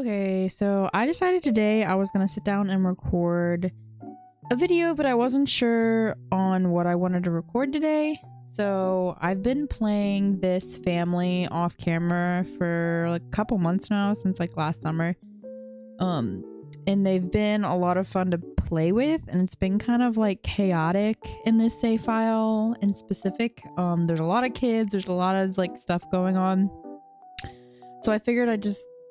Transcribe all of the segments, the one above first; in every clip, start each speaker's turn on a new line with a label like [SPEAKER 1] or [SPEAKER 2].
[SPEAKER 1] Okay, so I decided today I was gonna sit down and record a video, but I wasn't sure on what I wanted to record today. So I've been playing this family off camera for like a couple months now, since like last summer. And they've been a lot of fun to play with, and it's been kind of like chaotic in this save file in specific. There's a lot of kids, there's a lot of like stuff going on. So I figured I'd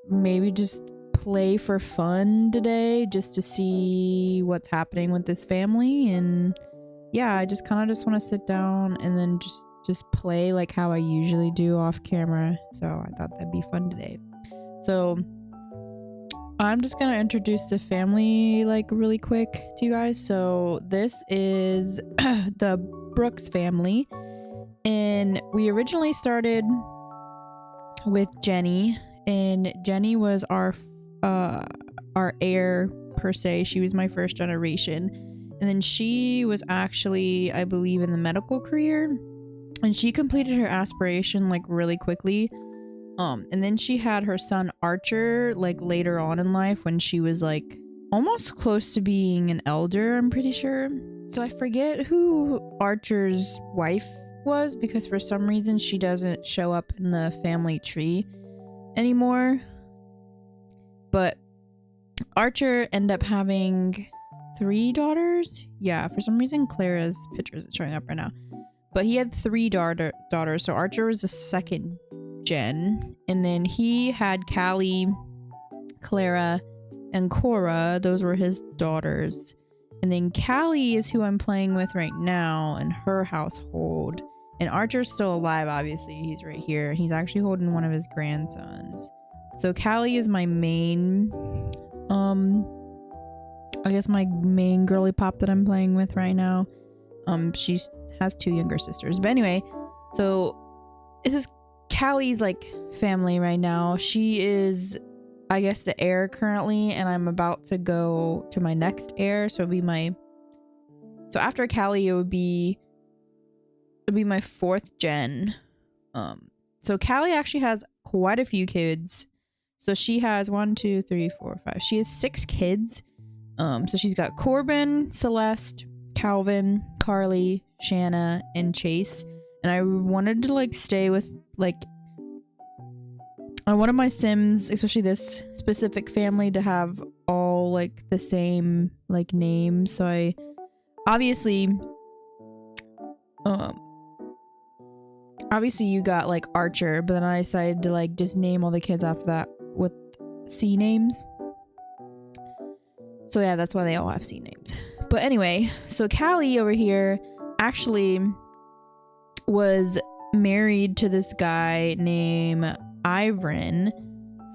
[SPEAKER 1] maybe just play for fun today, just to see what's happening with this family. And yeah, I just kind of want to sit down and then just play like how I usually do off camera. So I thought that'd be fun today. So I'm just gonna introduce the family like really quick to you guys. So this is the Brooks family, and we originally started with Jenny, and Jenny was our heir per se. She was my first generation, and then she was actually, I believe, in the medical career, and she completed her aspiration like really quickly. And then she had her son Archer like later on in life, when she was like almost close to being an elder, I'm pretty sure. So I forget who Archer's wife was, because for some reason she doesn't show up in the family tree anymore. But Archer ended up having 3 daughters. Yeah, for some reason Clara's picture isn't showing up right now, but he had 3 daughters. So Archer was the second gen, and then he had Callie, Clara, and Cora. Those were his daughters. And then Callie is who I'm playing with right now in her household. And Archer's still alive, obviously. He's right here. He's actually holding one of his grandsons. So Callie is my main, I guess my main girly pop that I'm playing with right now. She has 2 younger sisters. But anyway, so this is Callie's like family right now. She is, I guess, the heir currently, and I'm about to go to my next heir. So so after Callie, it would be my 4th gen. So Callie actually has quite a few kids. So she has 1, 2, 3, 4, 5. She has 6 kids. So she's got Corbin, Celeste, Calvin, Carly, Shanna, and Chase. And I wanted to like stay with like, I wanted my Sims, especially this specific family, to have all like the same like names. So I obviously you got like Archer, but then I decided to like just name all the kids after that with C names. So yeah, that's why they all have C names. But anyway, so Callie over here actually was married to this guy named Ivrin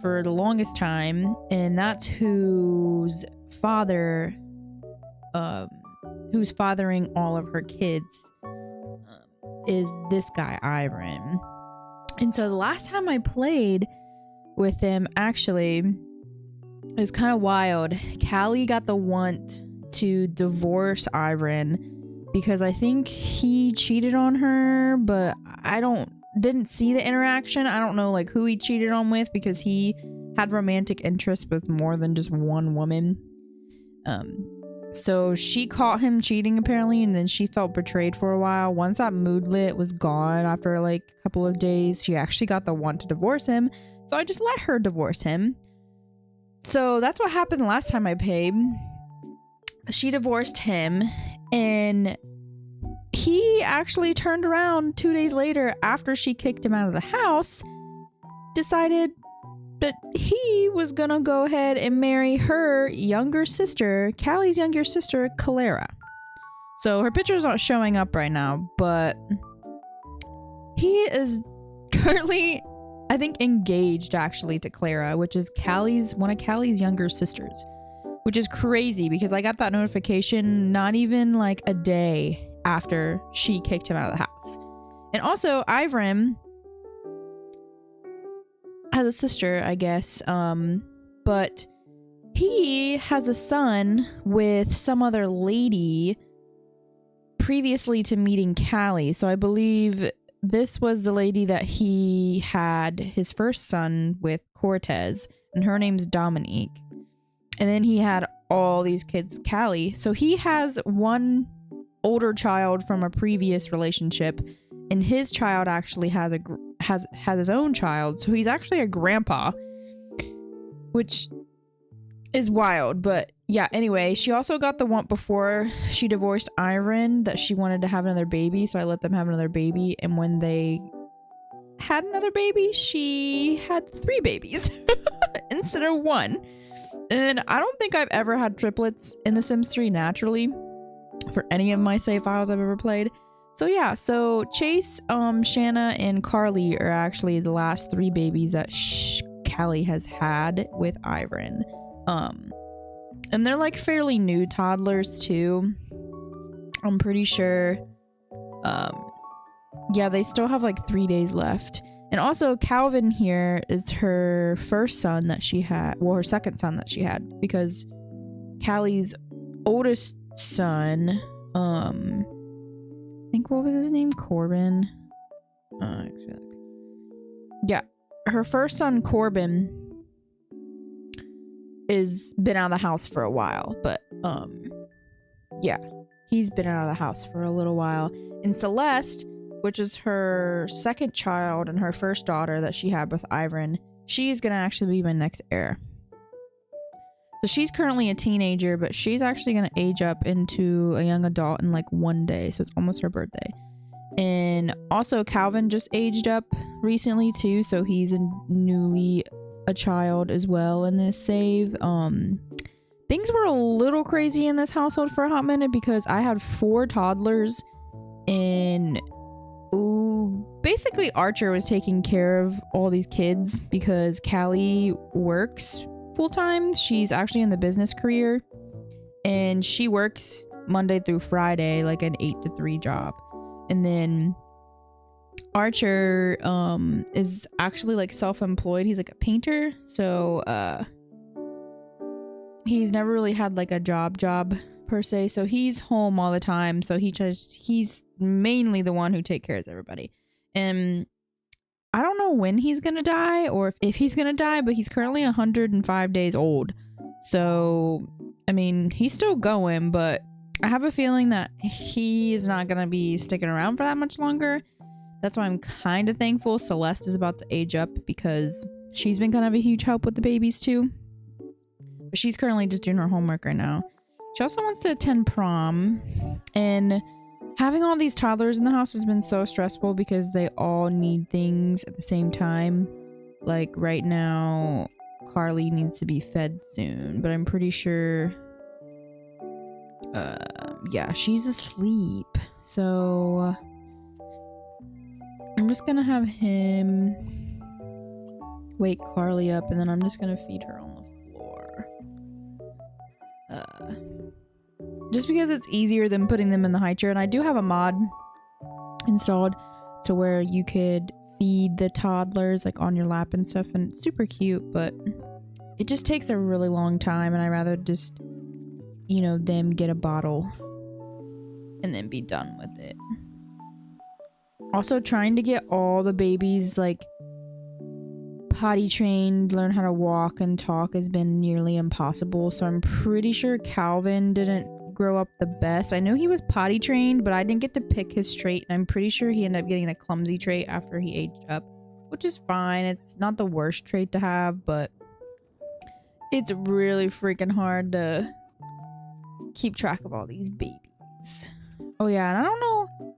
[SPEAKER 1] for the longest time, and that's who's fathering all of her kids, is this guy Ivrin. And so the last time I played with him, actually, it was kind of wild. Callie got the want to divorce Ivrin because I think he cheated on her, but I didn't see the interaction. I don't know like who he cheated on with, because he had romantic interest with more than just one woman. So she caught him cheating apparently, and then she felt betrayed for a while. Once that moodlet was gone after like a couple of days, she actually got the want to divorce him. So I just let her divorce him. So that's what happened the last time I played. She divorced him, and he actually turned around 2 days later after she kicked him out of the house, decided that he was gonna go ahead and marry her younger sister, Callie's younger sister, Clara. So her picture's not showing up right now, but he is currently, I think, engaged actually to Clara, which is one of Callie's younger sisters, which is crazy because I got that notification not even like a day after she kicked him out of the house. And also Ivrin has a sister, I guess, but he has a son with some other lady previously to meeting Callie. So I believe this was the lady that he had his first son with, Cortez, and her name's Dominique. And then he had all these kids, Callie. So he has one older child from a previous relationship, and his child actually has his own child. So he's actually a grandpa, which is wild. But yeah, anyway, she also got the one before she divorced Iron that she wanted to have another baby, so I let them have another baby. And when they had another baby, she had 3 babies instead of 1. And I don't think I've ever had triplets in The Sims 3 naturally for any of my save files I've ever played. So yeah, so Chase, Shanna, and Carly are actually the last 3 babies that Callie has had with Iron. And they're like fairly new toddlers too. I'm pretty sure. Yeah, they still have like 3 days left. And also Calvin here is her first son that she had, well, her second son that she had, because Callie's oldest son, I think, what was his name? Corbin. Yeah, her first son Corbin is been out of the house for a while, but yeah, he's been out of the house for a little while. And Celeste, which is her second child and her first daughter that she had with Ivan, she's gonna actually be my next heir. So she's currently a teenager, but she's actually gonna age up into a young adult in like 1 day, so it's almost her birthday. And also Calvin just aged up recently too, so he's newly a child as well in this save. Things were a little crazy in this household for a hot minute because I had 4 toddlers, and basically Archer was taking care of all these kids because Callie works full-time. She's actually in the business career, and she works Monday through Friday, like an 8 to 3 job. And then Archer is actually like self-employed. He's like a painter, so he's never really had like a job per se, so he's home all the time. So he's mainly the one who takes care of everybody. And I don't know when he's gonna die or if he's gonna die, but he's currently 105 days old. So I mean, he's still going, but I have a feeling that he's not gonna be sticking around for that much longer. That's why I'm kind of thankful Celeste is about to age up, because she's been kind of a huge help with the babies too. But she's currently just doing her homework right now. She also wants to attend prom, and having all these toddlers in the house has been so stressful because they all need things at the same time. Like right now, Carly needs to be fed soon, but I'm pretty sure, yeah, she's asleep. So I'm just gonna have him wake Carly up, and then I'm just gonna feed her on the floor. Just because it's easier than putting them in the high chair. And I do have a mod installed to where you could feed the toddlers like on your lap and stuff, and it's super cute, but it just takes a really long time, and I rather just, you know, them get a bottle and then be done with it. Also, trying to get all the babies like potty trained, learn how to walk and talk has been nearly impossible. So I'm pretty sure Calvin didn't grow up the best. I know he was potty trained, but I didn't get to pick his trait, and I'm pretty sure he ended up getting a clumsy trait after he aged up, which is fine. It's not the worst trait to have, but it's really freaking hard to keep track of all these babies. Oh yeah, and I don't know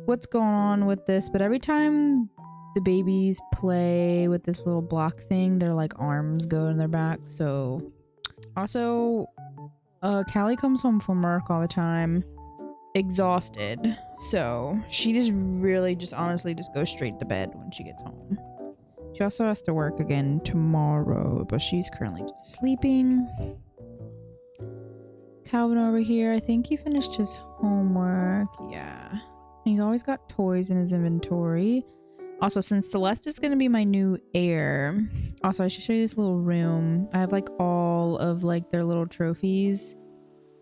[SPEAKER 1] what's going on with this, but every time the babies play with this little block thing, their like arms go in their back. So also Callie comes home from work all the time exhausted, so she just really just honestly just goes straight to bed when she gets home. She also has to work again tomorrow, but she's currently just sleeping. Calvin over here, I think he finished his homework. Yeah, and he's always got toys in his inventory. Also, since Celeste is going to be my new heir, also I should show you this little room. I have like all of like their little trophies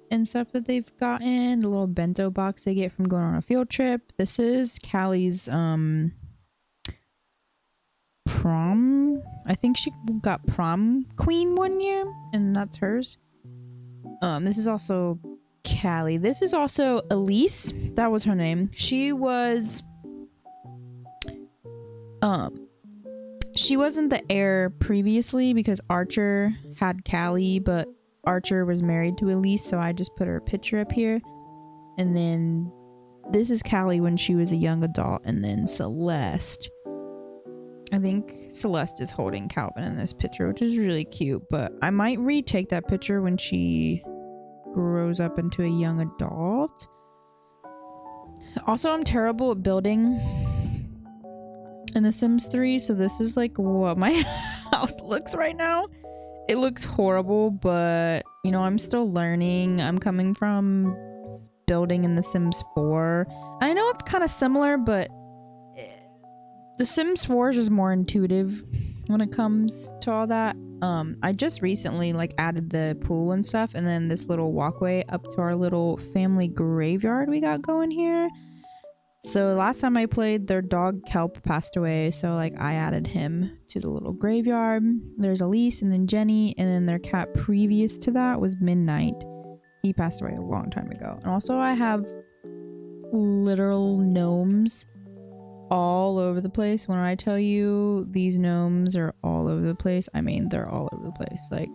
[SPEAKER 1] and stuff that they've gotten. The little bento box they get from going on a field trip. This is Callie's prom I think she got prom queen one year, and that's hers. This is also Callie. This is also Elise. That was her name. She was she wasn't the heir previously because Archer had Callie, but Archer was married to Elise, so I just put her picture up here. And then this is Callie when she was a young adult, and then Celeste. I think Celeste is holding Calvin in this picture, which is really cute, but I might retake that picture when she grows up into a young adult. Also, I'm terrible at building in The Sims 3, so this is like what my house looks right now. It looks horrible, but you know, I'm still learning. I'm coming from building in The Sims 4. And I know it's kind of similar, but The Sims 4 is just more intuitive when it comes to all that. I just recently like added the pool and stuff, and then this little walkway up to our little family graveyard we got going here. So last time I played, their dog Kelp passed away, so like I added him to the little graveyard. There's Elise and then Jenny, and then their cat previous to that was Midnight. He passed away a long time ago. And also I have literal gnomes all over the place. When I tell you these gnomes are all over the place, I mean they're all over the place. Like,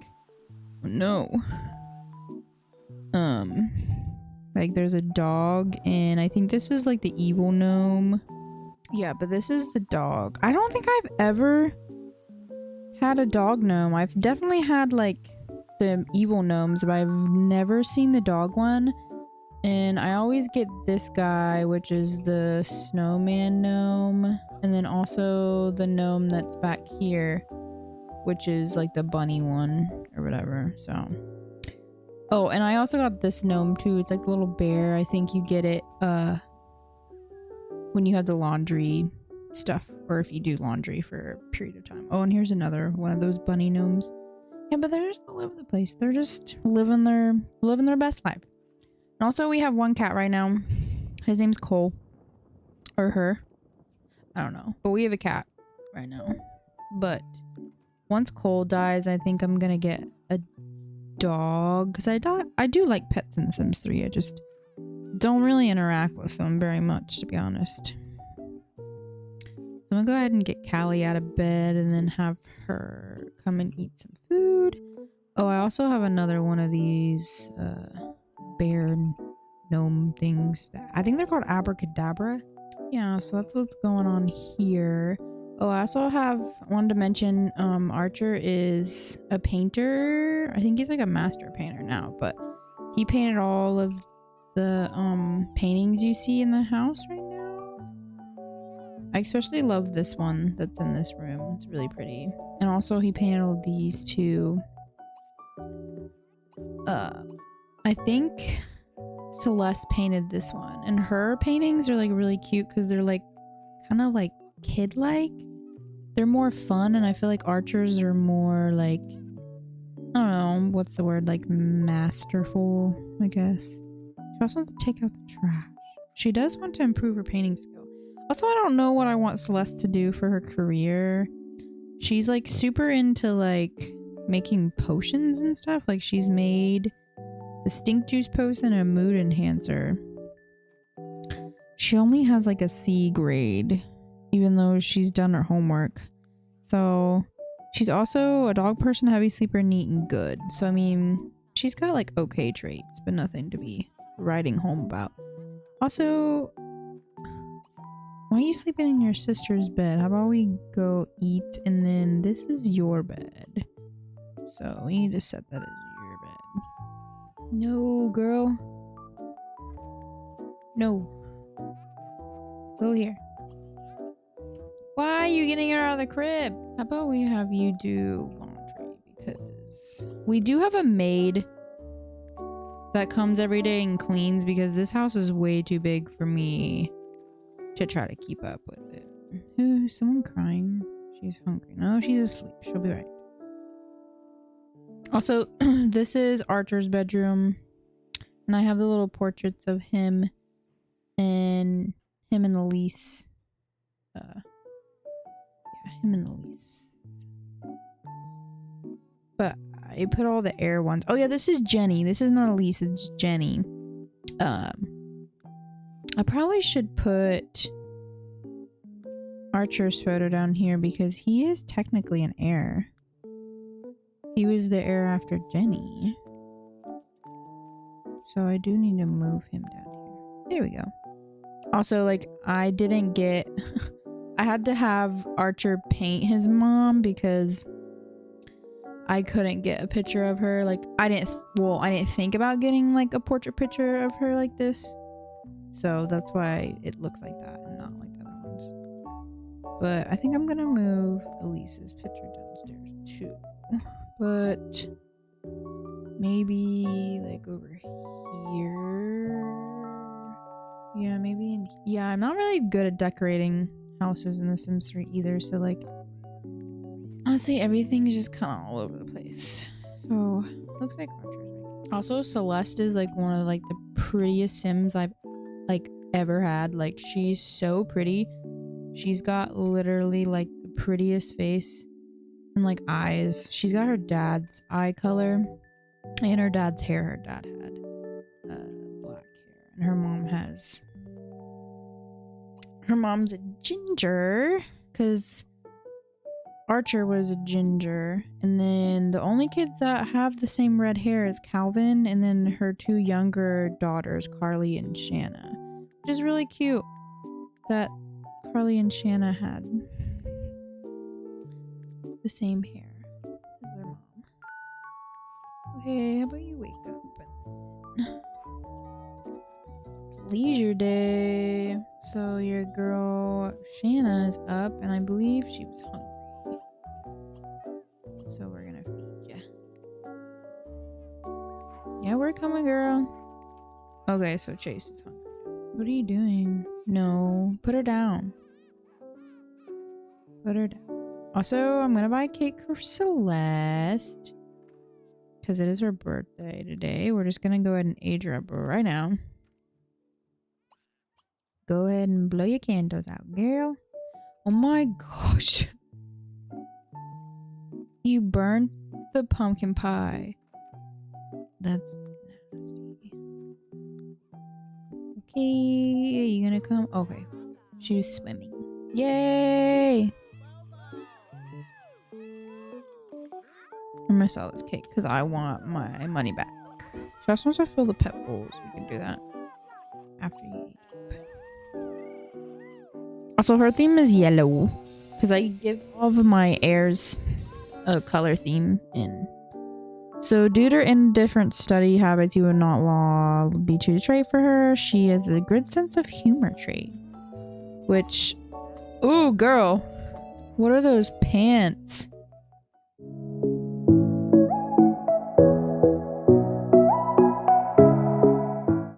[SPEAKER 1] no. Like there's a dog, and I think this is like the evil gnome. Yeah, but this is the dog. I don't think I've ever had a dog gnome. I've definitely had like the evil gnomes, but I've never seen the dog one. And I always get this guy, which is the snowman gnome, and then also the gnome that's back here, which is like the bunny one or whatever. So oh, and I also got this gnome too. It's like the little bear. I think you get it when you have the laundry stuff, or if you do laundry for a period of time. Oh, and here's another one of those bunny gnomes. Yeah, but they're just all over the place. They're just living their best life. And also we have one cat right now. His name's Cole. Or her. I don't know. But we have a cat right now. But once Cole dies, I think I'm gonna get a dog, because I do like pets in The Sims 3. I just don't really interact with them very much, to be honest. So I'm gonna go ahead and get Callie out of bed and then have her come and eat some food. Oh, I also have another one of these bear gnome things. I think they're called abracadabra. Yeah, so that's what's going on here. Oh, I also wanted to mention, Archer is a painter. I think he's like a master painter now, but he painted all of the, paintings you see in the house right now. I especially love this one that's in this room. It's really pretty. And also he painted all these too. I think Celeste painted this one, and her paintings are like really cute because they're like kind of like kid-like. They're more fun, and I feel like Archers are more like, I don't know, what's the word, like masterful, I guess. She also wants to take out the trash. She does want to improve her painting skill. Also, I don't know what I want Celeste to do for her career. She's like super into like making potions and stuff. Like she's made the stink juice potion and a mood enhancer. She only has like a C grade, even though she's done her homework. So she's also a dog person, heavy sleeper, neat, and good. So I mean, she's got like okay traits, but nothing to be writing home about. Also, why are you sleeping in your sister's bed? How about we go eat, and then this is your bed. So we need to set that as your bed. No, girl. No. Go here. Why are you getting her out of the crib? How about we have you do laundry? Because we do have a maid that comes every day and cleans, because this house is way too big for me to try to keep up with it. Ooh, someone crying. She's hungry. No, she's asleep. She'll be right. Also, this is Archer's bedroom, and I have the little portraits of him and Elise. Yeah, him and Elise. it put all the air ones. Oh yeah, this is Jenny. This is not Elise, it's Jenny. I probably should put Archer's photo down here because he is technically an heir. He was the heir after Jenny. So I do need to move him down here. There we go. Also, like, I didn't get... I had to have Archer paint his mom because I couldn't get a picture of her. Like, I didn't think about getting, like, a portrait picture of her like this. So that's why it looks like that and not like the other ones. But I think I'm gonna move Elise's picture downstairs too. But maybe like over here. Yeah, maybe in... Yeah, I'm not really good at decorating houses in The Sims 3 either, so like honestly everything is just kind of all over the place. So looks like Archer's right. Also, Celeste is like one of like the prettiest Sims I've like ever had. Like, she's so pretty. She's got literally like the prettiest face and like eyes. She's got her dad's eye color and her dad's hair. Her dad had black hair and her mom's a ginger because Archer was a ginger. And then the only kids that have the same red hair is Calvin and then her two younger daughters, Carly and Shanna. Which is really cute that Carly and Shanna had the same hair as their mom. Okay, how about you wake up? It's leisure day. So your girl Shanna is up and I believe she was hungry. So we're gonna feed you. Yeah, we're coming, girl. Okay, so Chase is hungry. What are you doing? No, put her down. Put her down. Also, I'm gonna buy a cake for Celeste because it is her birthday today. We're just gonna go ahead and age her up right now. Go ahead and blow your candles out, girl. Oh my gosh. You burnt the pumpkin pie. That's nasty. Okay, you gonna come? Okay. She was swimming. Yay! I'm gonna sell this cake because I want my money back. So as soon as I fill the pet bowls, we can do that after you eat. Also, her theme is yellow because I give all of my heirs a color theme in. So due to her indifferent study habits, you would not be too trait for her. She has a good sense of humor trait, which, ooh, girl, what are those pants?